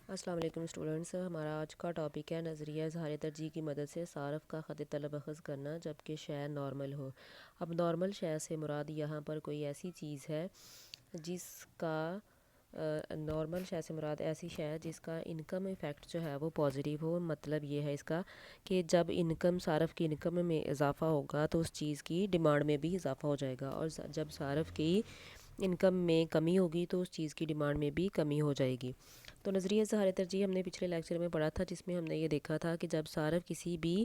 السلام علیکم اسٹوڈنٹس، ہمارا آج کا ٹاپک ہے نظریہ اظہار ترجیح کی مدد سے صارف کا خط طلب اخذ کرنا جبکہ شے نارمل ہو۔ اب نارمل شے سے مراد یہاں پر کوئی ایسی چیز ہے جس کا نارمل شے سے مراد ایسی شے ہے جس کا انکم ایفیکٹ جو ہے وہ پازیٹیو ہو۔ مطلب یہ ہے اس کا کہ جب صارف کی انکم میں اضافہ ہوگا تو اس چیز کی ڈیمانڈ میں بھی اضافہ ہو جائے گا، اور جب صارف کی انکم میں کمی ہوگی تو اس چیز کی ڈیمانڈ میں بھی کمی ہو جائے گی۔ تو نظریہ اظہار ترجیح ہم نے پچھلے لیکچر میں پڑھا تھا، جس میں ہم نے یہ دیکھا تھا کہ جب صارف کسی بھی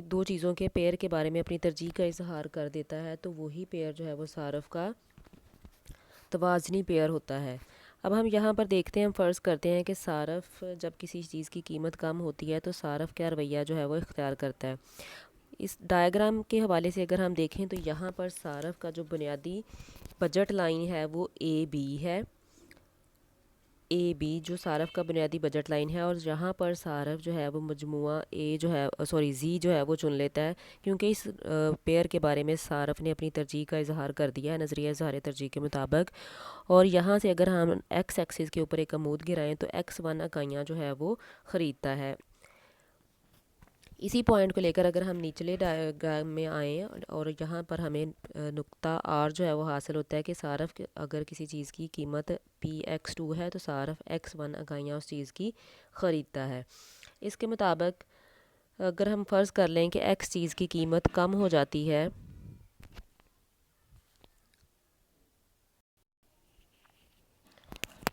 دو چیزوں کے پیر کے بارے میں اپنی ترجیح کا اظہار کر دیتا ہے تو وہی پیر جو ہے وہ صارف کا توازنی پیر ہوتا ہے۔ اب ہم یہاں پر دیکھتے ہیں، ہم فرض کرتے ہیں کہ صارف جب کسی چیز کی قیمت کم ہوتی ہے تو صارف کیا رویہ جو ہے وہ اختیار کرتا ہے۔ اس ڈائیگرام کے حوالے سے اگر ہم دیکھیں تو یہاں پر صارف کا جو بنیادی بجٹ لائن ہے وہ اے بی ہے، اے بی جو صارف کا بنیادی بجٹ لائن ہے، اور یہاں پر صارف جو ہے وہ مجموعہ زی جو ہے وہ چن لیتا ہے، کیونکہ اس پیئر کے بارے میں صارف نے اپنی ترجیح کا اظہار کر دیا ہے نظریہ اظہار ترجیح کے مطابق۔ اور یہاں سے اگر ہم ایکس ایکسس کے اوپر ایک عمود گرائیں تو X1 اکائیاں جو ہے وہ خریدتا ہے۔ اسی پوائنٹ کو لے کر اگر ہم نچلے ڈائیگرام میں آئیں اور یہاں پر ہمیں نقطہ آر جو ہے وہ حاصل ہوتا ہے کہ صارف اگر کسی چیز کی قیمت X2 ہے تو صارف X1 اکائیاں اس چیز کی خریدتا ہے۔ اس کے مطابق اگر ہم فرض کر لیں کہ X چیز کی قیمت کم ہو جاتی ہے،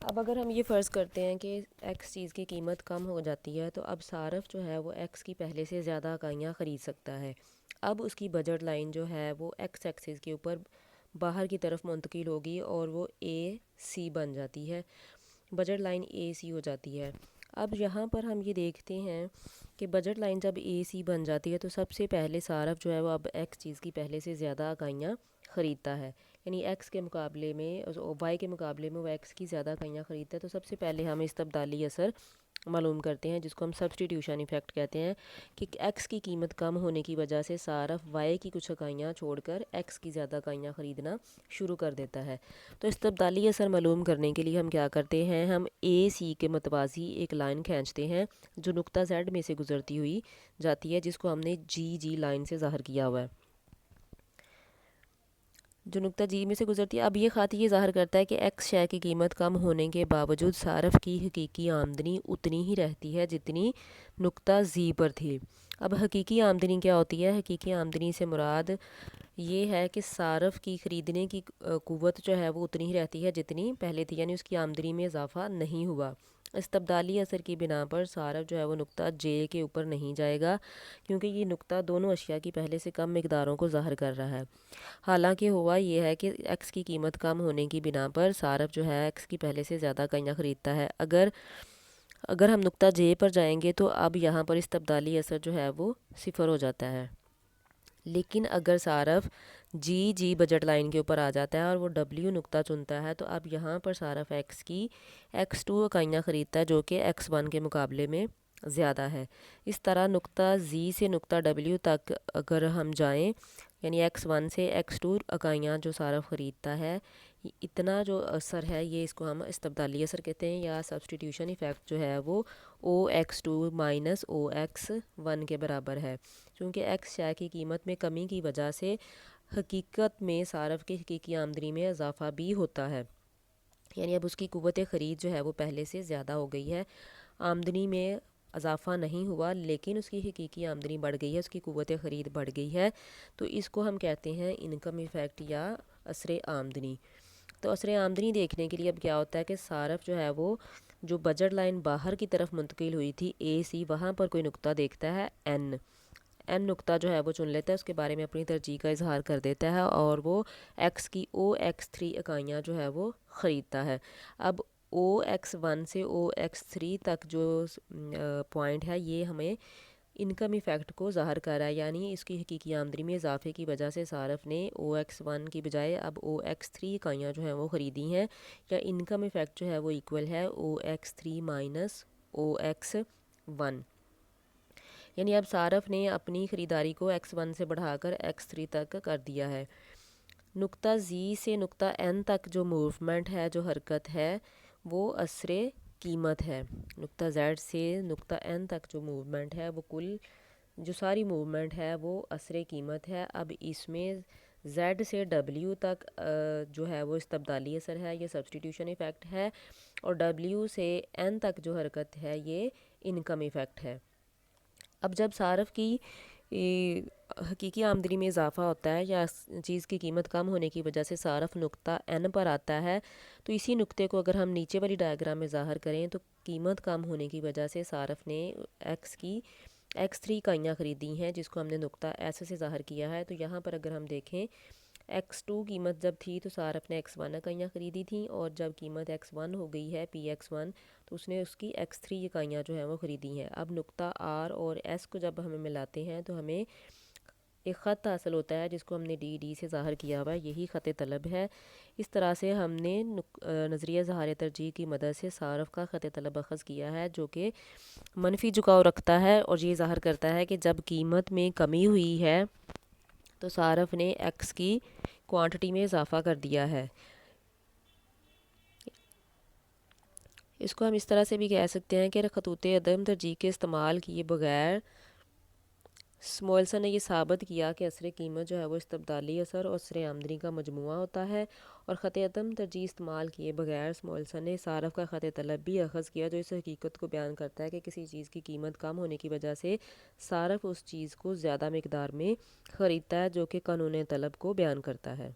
اب اگر ہم یہ فرض کرتے ہیں کہ ایکس چیز کی قیمت کم ہو جاتی ہے تو اب صارف جو ہے وہ ایکس کی پہلے سے زیادہ اکائیاں خرید سکتا ہے۔ اب اس کی بجٹ لائن جو ہے وہ ایکس ایکسس کے اوپر باہر کی طرف منتقل ہوگی اور وہ اے سی بن جاتی ہے، بجٹ لائن اے سی ہو جاتی ہے۔ اب یہاں پر ہم یہ دیکھتے ہیں کہ بجٹ لائن جب اے سی بن جاتی ہے تو سب سے پہلے صارف جو ہے وہ اب ایکس چیز کی پہلے سے زیادہ اکائیاں خریدتا ہے، یعنی ایکس کے مقابلے میں وائی کے مقابلے میں وہ ایکس کی زیادہ اکائیاں خریدتا ہے۔ تو سب سے پہلے ہم اس تبدیلی اثر معلوم کرتے ہیں جس کو ہم سبسٹیٹیوشن ایفیکٹ کہتے ہیں، کہ ایکس کی قیمت کم ہونے کی وجہ سے صارف وائی کی کچھ اکائیاں چھوڑ کر ایکس کی زیادہ اکائیاں خریدنا شروع کر دیتا ہے۔ تو اس تبدیلی اثر معلوم کرنے کے لیے ہم کیا کرتے ہیں، ہم اے سی کے متوازی ایک لائن کھینچتے ہیں جو نقطہ زیڈ میں سے گزرتی ہوئی جاتی ہے، جس کو ہم نے جی لائن سے ظاہر کیا ہوا ہے، جو نقطہ جی میں سے گزرتی ہے۔ اب یہ خط یہ ظاہر کرتا ہے کہ ایکس شے کی قیمت کم ہونے کے باوجود صارف کی حقیقی آمدنی اتنی ہی رہتی ہے جتنی نقطہ زی پر تھی۔ اب حقیقی آمدنی کیا ہوتی ہے؟ حقیقی آمدنی سے مراد یہ ہے کہ صارف کی خریدنے کی قوت جو ہے وہ اتنی ہی رہتی ہے جتنی پہلے تھی، یعنی اس کی آمدنی میں اضافہ نہیں ہوا۔ اس تبدیلی اثر کی بنا پر صارف جو ہے وہ نقطہ جے کے اوپر نہیں جائے گا، کیونکہ یہ نقطہ دونوں اشیاء کی پہلے سے کم مقداروں کو ظاہر کر رہا ہے۔ حالانکہ ہوا یہ ہے کہ ایکس کی قیمت کم ہونے کی بنا پر صارف جو ہے ایکس کی پہلے سے زیادہ اکائیاں خریدتا ہے۔ اگر ہم نقطہ جے پر جائیں گے تو اب یہاں پر اس تبدیلی اثر جو ہے وہ صفر ہو جاتا ہے، لیکن اگر صارف جی بجٹ لائن کے اوپر آ جاتا ہے اور وہ ڈبلیو نقطہ چنتا ہے تو اب یہاں پر صارف ایکس کی X2 اکائیاں خریدتا ہے جو کہ X1 کے مقابلے میں زیادہ ہے۔ اس طرح نقطہ زی سے نقطہ ڈبلیو تک اگر ہم جائیں، یعنی X1 سے X2 اکائیاں جو صارف خریدتا ہے، اتنا جو اثر ہے یہ اس کو ہم استبدالی اثر کہتے ہیں، یا سبسٹیٹیوشن ایفیکٹ جو ہے وہ OX2 مائنس OX1 کے برابر ہے، چونکہ ایکس شے کی قیمت میں کمی کی وجہ سے حقیقت میں صارف کی حقیقی آمدنی میں اضافہ بھی ہوتا ہے، یعنی اب اس کی قوت خرید جو ہے وہ پہلے سے زیادہ ہو گئی ہے۔ آمدنی میں اضافہ نہیں ہوا لیکن اس کی حقیقی آمدنی بڑھ گئی ہے، اس کی قوت خرید بڑھ گئی ہے، تو اس کو ہم کہتے ہیں انکم ایفیکٹ یا اثر آمدنی۔ تو اثر آمدنی دیکھنے کے لیے اب کیا ہوتا ہے کہ صارف جو ہے وہ جو بجٹ لائن باہر کی طرف منتقل ہوئی تھی اے سی، وہاں پر کوئی نقطہ دیکھتا ہے این نقطہ جو ہے وہ چن لیتا ہے، اس کے بارے میں اپنی ترجیح کا اظہار کر دیتا ہے اور وہ ایکس کی OX3 اکائیاں جو ہے وہ خریدتا ہے۔ اب OX1 سے OX3 تک جو پوائنٹ ہے یہ ہمیں انکم ایفیکٹ کو ظاہر کر رہا ہے، یعنی اس کی حقیقی آمدنی میں اضافے کی وجہ سے صارف نے OX1 کی بجائے اب OX3 اکائیاں جو ہیں وہ خریدی ہیں، یا انکم ایفیکٹ جو ہے وہ ایکول ہے OX3 مائنس OX1، یعنی اب صارف نے اپنی خریداری کو X1 سے بڑھا کر X3 تک کر دیا ہے۔ نقطہ زی سے نقطہ این تک جو موومنٹ ہے، جو حرکت ہے، وہ اثر قیمت ہے۔ نقطہ Z سے نقطہ N تک جو موومنٹ ہے وہ کل جو ساری موومنٹ ہے وہ اثر قیمت ہے۔ اب اس میں Z سے W تک جو ہے وہ استبدالی اثر ہے، یہ سبسٹیٹیوشن ایفیکٹ ہے، اور W سے N تک جو حرکت ہے یہ انکم ایفیکٹ ہے۔ اب جب صارف کی حقیقی آمدنی میں اضافہ ہوتا ہے یا چیز کی قیمت کم ہونے کی وجہ سے صارف نقطہ N پر آتا ہے، تو اسی نقطے کو اگر ہم نیچے والی ڈائیگرام میں ظاہر کریں تو قیمت کم ہونے کی وجہ سے صارف نے X3 اکائیاں خریدی ہیں، جس کو ہم نے نقطہ S سے ظاہر کیا ہے۔ تو یہاں پر اگر ہم دیکھیں X2 قیمت جب تھی تو صارف نے X1 اکائیاں خریدی تھیں، اور جب قیمت X1 ہو گئی ہے PX1 تو اس نے اس کی X3 اکائیاں جو ہیں وہ خریدی ہیں۔ اب نقطہ R اور S کو جب ہمیں ملاتے ہیں تو ہمیں ایک خط حاصل ہوتا ہے جس کو ہم نے ڈی سے ظاہر کیا ہوا ہے، یہی خط طلب ہے۔ اس طرح سے ہم نے نظریہ اظہار ترجیح کی مدد سے صارف کا خط طلب اخذ کیا ہے، جو کہ منفی جھکاؤ رکھتا ہے اور یہ ظاہر کرتا ہے کہ جب قیمت میں کمی ہوئی ہے تو صارف نے X کی کوانٹٹی میں اضافہ کر دیا ہے۔ اس کو ہم اس طرح سے بھی کہہ سکتے ہیں کہ خطوط عدم ترجیح کے استعمال کیے بغیر سموئلسن نے یہ ثابت کیا کہ اثر قیمت جو ہے وہ استبدالی اثر اور اثر آمدنی کا مجموعہ ہوتا ہے، اور خط عدم ترجیح استعمال کیے بغیر سموئلسن نے صارف کا خط طلب بھی اخذ کیا، جو اس حقیقت کو بیان کرتا ہے کہ کسی چیز کی قیمت کم ہونے کی وجہ سے صارف اس چیز کو زیادہ مقدار میں خریدتا ہے، جو کہ قانون طلب کو بیان کرتا ہے۔